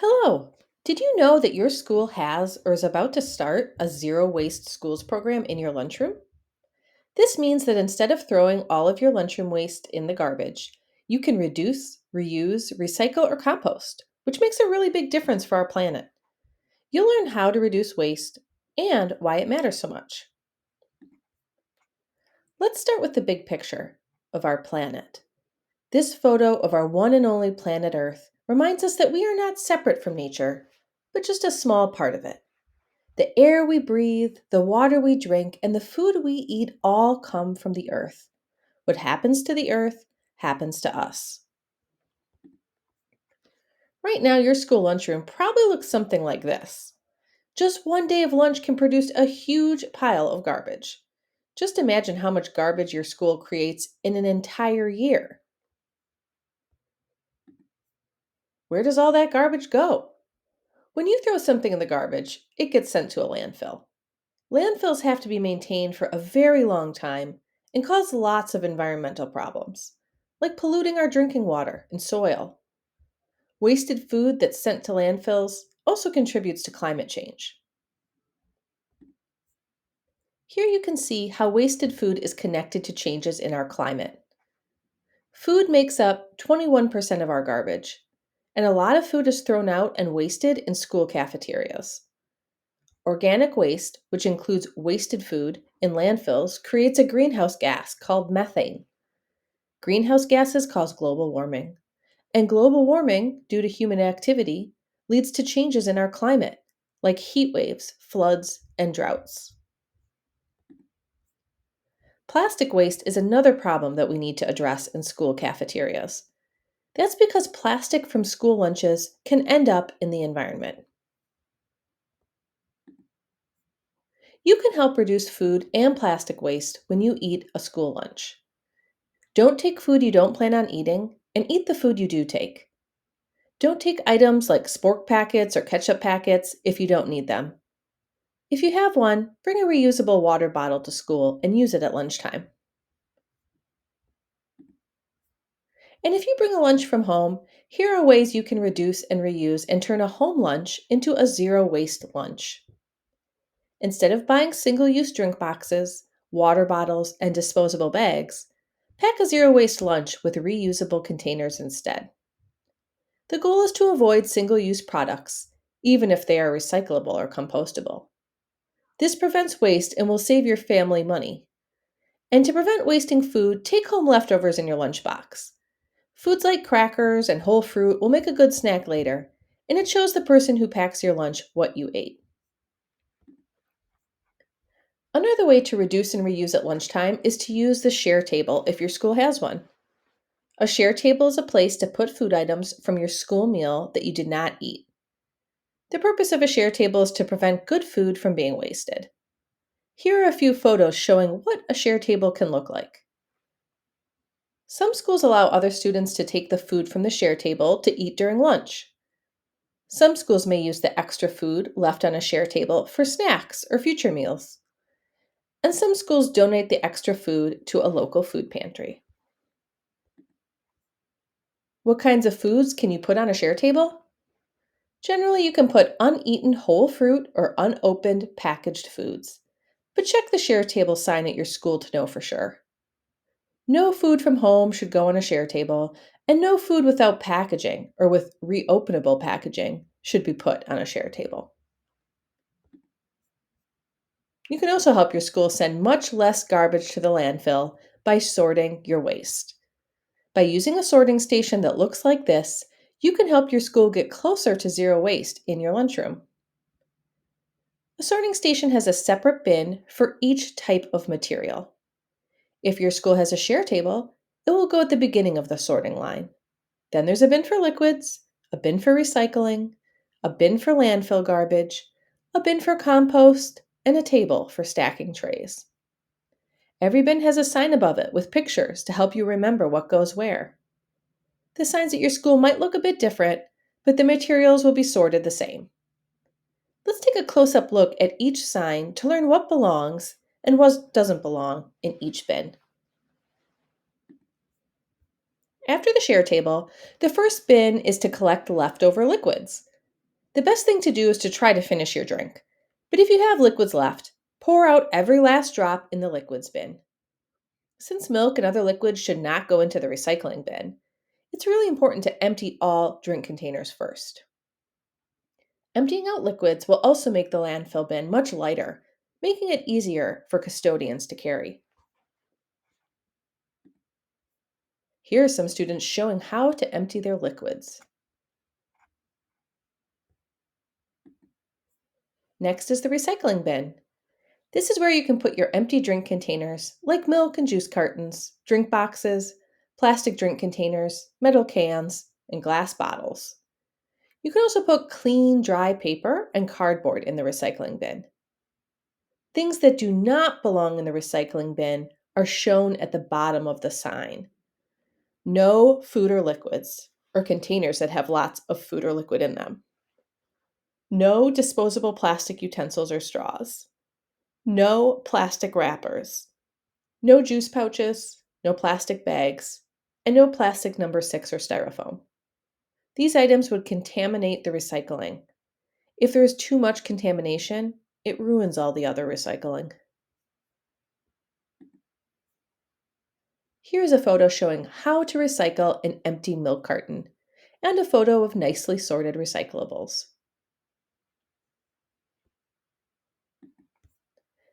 Hello. Did you know that your school has or is about to start a zero waste schools program in your lunchroom? This means that instead of throwing all of your lunchroom waste in the garbage, you can reduce, reuse, recycle, or compost, which makes a really big difference for our planet. You'll learn how to reduce waste and why it matters so much. Let's start with the big picture of our planet. This photo of our one and only planet Earth reminds us that we are not separate from nature, but just a small part of it. The air we breathe, the water we drink, and the food we eat all come from the earth. What happens to the earth happens to us. Right now, your school lunchroom probably looks something like this. Just one day of lunch can produce a huge pile of garbage. Just imagine how much garbage your school creates in an entire year. Where does all that garbage go? When you throw something in the garbage, it gets sent to a landfill. Landfills have to be maintained for a very long time and cause lots of environmental problems, like polluting our drinking water and soil. Wasted food that's sent to landfills also contributes to climate change. Here you can see how wasted food is connected to changes in our climate. Food makes up 21% of our garbage, and a lot of food is thrown out and wasted in school cafeterias. Organic waste, which includes wasted food in landfills, creates a greenhouse gas called methane. Greenhouse gases cause global warming, and global warming, due to human activity, leads to changes in our climate, like heat waves, floods, and droughts. Plastic waste is another problem that we need to address in school cafeterias. That's because plastic from school lunches can end up in the environment. You can help reduce food and plastic waste when you eat a school lunch. Don't take food you don't plan on eating, and eat the food you do take. Don't take items like spork packets or ketchup packets if you don't need them. If you have one, bring a reusable water bottle to school and use it at lunchtime. And if you bring a lunch from home, here are ways you can reduce and reuse and turn a home lunch into a zero waste lunch. Instead of buying single use drink boxes, water bottles, and disposable bags, pack a zero waste lunch with reusable containers instead. The goal is to avoid single use products, even if they are recyclable or compostable. This prevents waste and will save your family money. And to prevent wasting food, take home leftovers in your lunchbox. Foods like crackers and whole fruit will make a good snack later, and it shows the person who packs your lunch what you ate. Another way to reduce and reuse at lunchtime is to use the share table if your school has one. A share table is a place to put food items from your school meal that you did not eat. The purpose of a share table is to prevent good food from being wasted. Here are a few photos showing what a share table can look like. Some schools allow other students to take the food from the share table to eat during lunch. Some schools may use the extra food left on a share table for snacks or future meals. And some schools donate the extra food to a local food pantry. What kinds of foods can you put on a share table? Generally, you can put uneaten whole fruit or unopened packaged foods, but check the share table sign at your school to know for sure. No food from home should go on a share table, and no food without packaging or with reopenable packaging should be put on a share table. You can also help your school send much less garbage to the landfill by sorting your waste. By using a sorting station that looks like this, you can help your school get closer to zero waste in your lunchroom. A sorting station has a separate bin for each type of material. If your school has a share table, it will go at the beginning of the sorting line. Then there's a bin for liquids, a bin for recycling, a bin for landfill garbage, a bin for compost, and a table for stacking trays. Every bin has a sign above it with pictures to help you remember what goes where. The signs at your school might look a bit different, but the materials will be sorted the same. Let's take a close-up look at each sign to learn what belongs and what doesn't belong in each bin. After the share table, the first bin is to collect leftover liquids. The best thing to do is to try to finish your drink. But if you have liquids left, pour out every last drop in the liquids bin. Since milk and other liquids should not go into the recycling bin, it's really important to empty all drink containers first. Emptying out liquids will also make the landfill bin much lighter, making it easier for custodians to carry. Here are some students showing how to empty their liquids. Next is the recycling bin. This is where you can put your empty drink containers, like milk and juice cartons, drink boxes, plastic drink containers, metal cans, and glass bottles. You can also put clean, dry paper and cardboard in the recycling bin. Things that do not belong in the recycling bin are shown at the bottom of the sign. No food or liquids, or containers that have lots of food or liquid in them. No disposable plastic utensils or straws. No plastic wrappers. No juice pouches, no plastic bags, and no plastic number 6 or styrofoam. These items would contaminate the recycling. If there is too much contamination, it ruins all the other recycling. Here's a photo showing how to recycle an empty milk carton, and a photo of nicely sorted recyclables.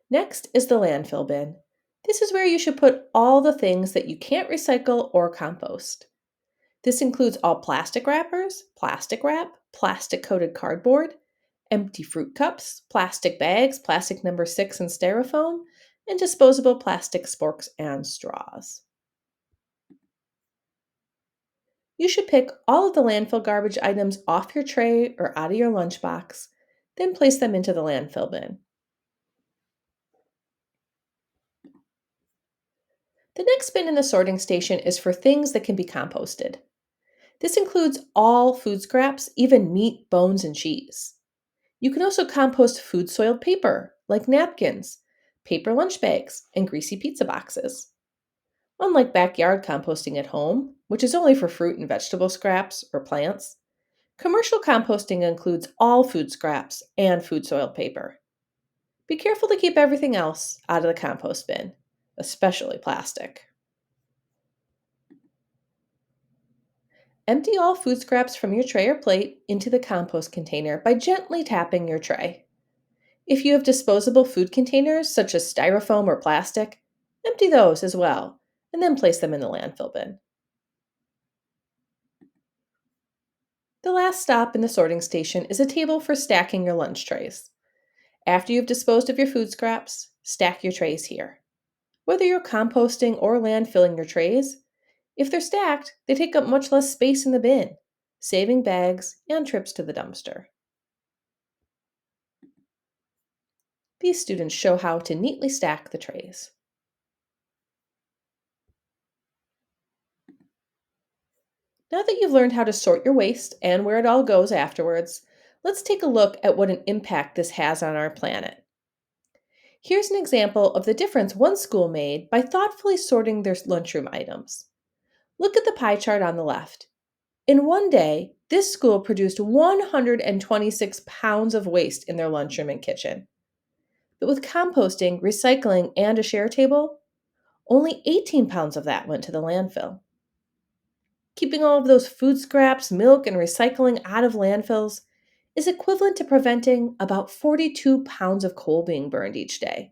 Next is the landfill bin. This is where you should put all the things that you can't recycle or compost. This includes all plastic wrappers, plastic wrap, plastic coated cardboard, empty fruit cups, plastic bags, plastic number 6 and styrofoam, and disposable plastic sporks and straws. You should pick all of the landfill garbage items off your tray or out of your lunchbox, then place them into the landfill bin. The next bin in the sorting station is for things that can be composted. This includes all food scraps, even meat, bones, and cheese. You can also compost food soiled paper, like napkins, paper lunch bags, and greasy pizza boxes. Unlike backyard composting at home, which is only for fruit and vegetable scraps or plants, commercial composting includes all food scraps and food soiled paper. Be careful to keep everything else out of the compost bin, especially plastic. Empty all food scraps from your tray or plate into the compost container by gently tapping your tray. If you have disposable food containers, such as styrofoam or plastic, empty those as well, and then place them in the landfill bin. The last stop in the sorting station is a table for stacking your lunch trays. After you've disposed of your food scraps, stack your trays here. Whether you're composting or landfilling your trays, if they're stacked, they take up much less space in the bin, saving bags and trips to the dumpster. These students show how to neatly stack the trays. Now that you've learned how to sort your waste and where it all goes afterwards, let's take a look at what an impact this has on our planet. Here's an example of the difference one school made by thoughtfully sorting their lunchroom items. Look at the pie chart on the left. In one day, this school produced 126 pounds of waste in their lunchroom and kitchen. But with composting, recycling, and a share table, only 18 pounds of that went to the landfill. Keeping all of those food scraps, milk, and recycling out of landfills is equivalent to preventing about 42 pounds of coal being burned each day.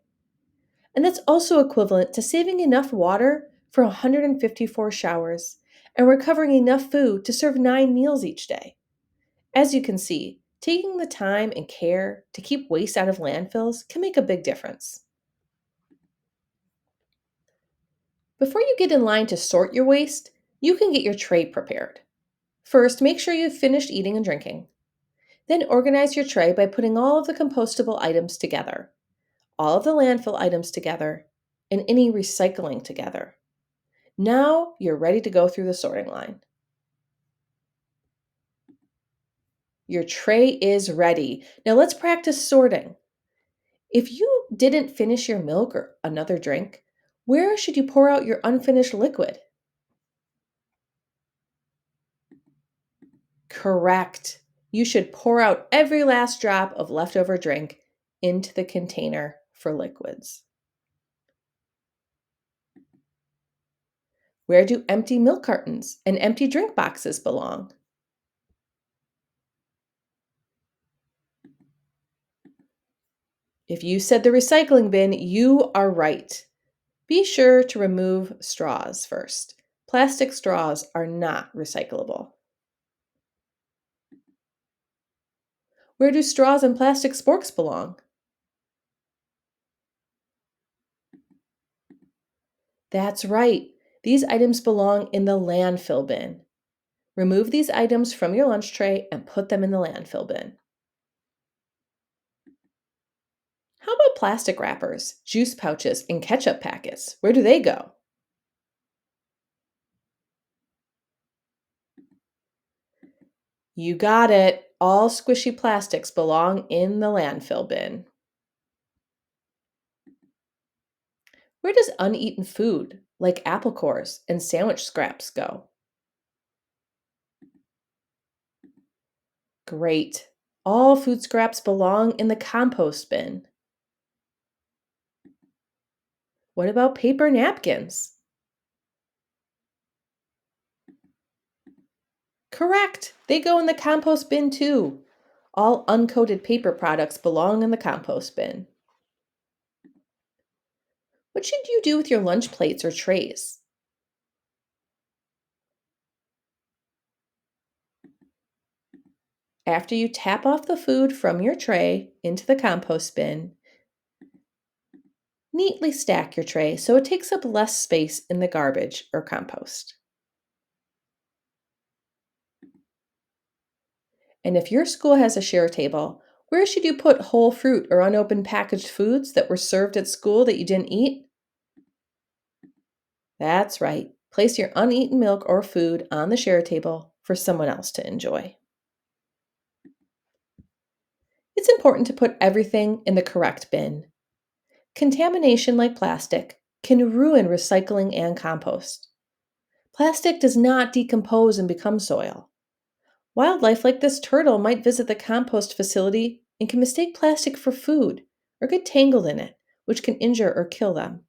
And that's also equivalent to saving enough water for 154 showers and recovering enough food to serve 9 meals each day. As you can see, taking the time and care to keep waste out of landfills can make a big difference. Before you get in line to sort your waste, you can get your tray prepared. First, make sure you've finished eating and drinking. Then organize your tray by putting all of the compostable items together, all of the landfill items together, and any recycling together. Now you're ready to go through the sorting line. Your tray is ready. Now let's practice sorting. If you didn't finish your milk or another drink, where should you pour out your unfinished liquid? Correct. You should pour out every last drop of leftover drink into the container for liquids. Where do empty milk cartons and empty drink boxes belong? If you said the recycling bin, you are right. Be sure to remove straws first. Plastic straws are not recyclable. Where do straws and plastic sporks belong? That's right. These items belong in the landfill bin. Remove these items from your lunch tray and put them in the landfill bin. How about plastic wrappers, juice pouches, and ketchup packets? Where do they go? You got it. All squishy plastics belong in the landfill bin. Where does uneaten food, like apple cores and sandwich scraps, go? Great. All food scraps belong in the compost bin. What about paper napkins? Correct. They go in the compost bin too. All uncoated paper products belong in the compost bin. What should you do with your lunch plates or trays? After you tap off the food from your tray into the compost bin, neatly stack your tray so it takes up less space in the garbage or compost. And if your school has a share table, where should you put whole fruit or unopened packaged foods that were served at school that you didn't eat? That's right. Place your uneaten milk or food on the share table for someone else to enjoy. It's important to put everything in the correct bin. Contamination like plastic can ruin recycling and compost. Plastic does not decompose and become soil. Wildlife like this turtle might visit the compost facility and can mistake plastic for food or get tangled in it, which can injure or kill them.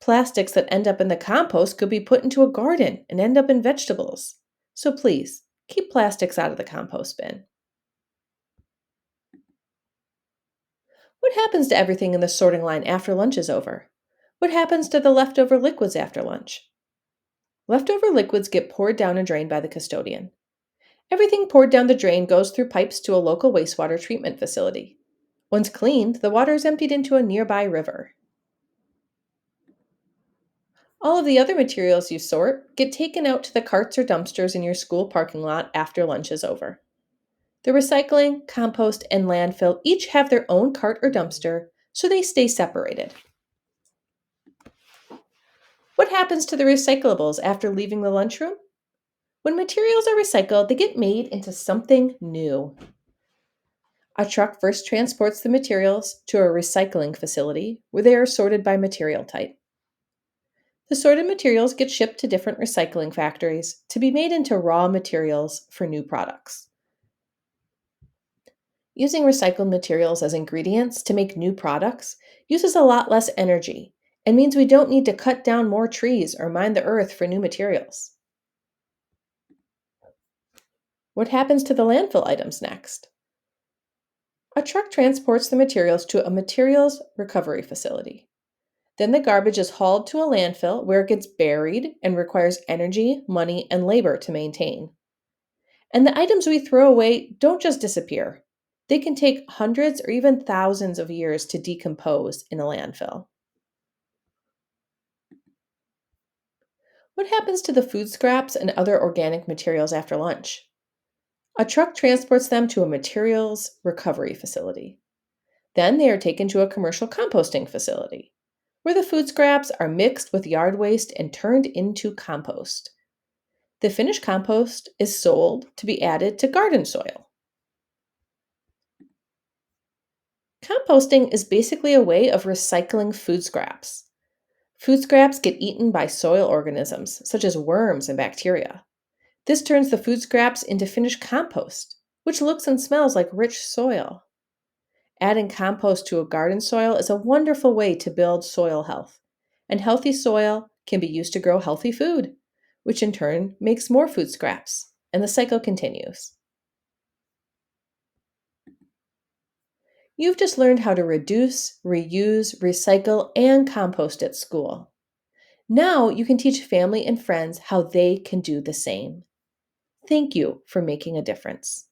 Plastics that end up in the compost could be put into a garden and end up in vegetables. So please, keep plastics out of the compost bin. What happens to everything in the sorting line after lunch is over? What happens to the leftover liquids after lunch? Leftover liquids get poured down a drain by the custodian. Everything poured down the drain goes through pipes to a local wastewater treatment facility. Once cleaned, the water is emptied into a nearby river. All of the other materials you sort get taken out to the carts or dumpsters in your school parking lot after lunch is over. The recycling, compost, and landfill each have their own cart or dumpster, so they stay separated. What happens to the recyclables after leaving the lunchroom? When materials are recycled, they get made into something new. A truck first transports the materials to a recycling facility where they are sorted by material type. The sorted materials get shipped to different recycling factories to be made into raw materials for new products. Using recycled materials as ingredients to make new products uses a lot less energy and means we don't need to cut down more trees or mine the earth for new materials. What happens to the landfill items next? A truck transports the materials to a materials recovery facility. Then the garbage is hauled to a landfill where it gets buried and requires energy, money, and labor to maintain. And the items we throw away don't just disappear. They can take hundreds or even thousands of years to decompose in a landfill. What happens to the food scraps and other organic materials after lunch? A truck transports them to a materials recovery facility. Then they are taken to a commercial composting facility, where the food scraps are mixed with yard waste and turned into compost. The finished compost is sold to be added to garden soil. Composting is basically a way of recycling food scraps. Food scraps get eaten by soil organisms, such as worms and bacteria. This turns the food scraps into finished compost, which looks and smells like rich soil. Adding compost to a garden soil is a wonderful way to build soil health. And healthy soil can be used to grow healthy food, which in turn makes more food scraps. And the cycle continues. You've just learned how to reduce, reuse, recycle, and compost at school. Now you can teach family and friends how they can do the same. Thank you for making a difference.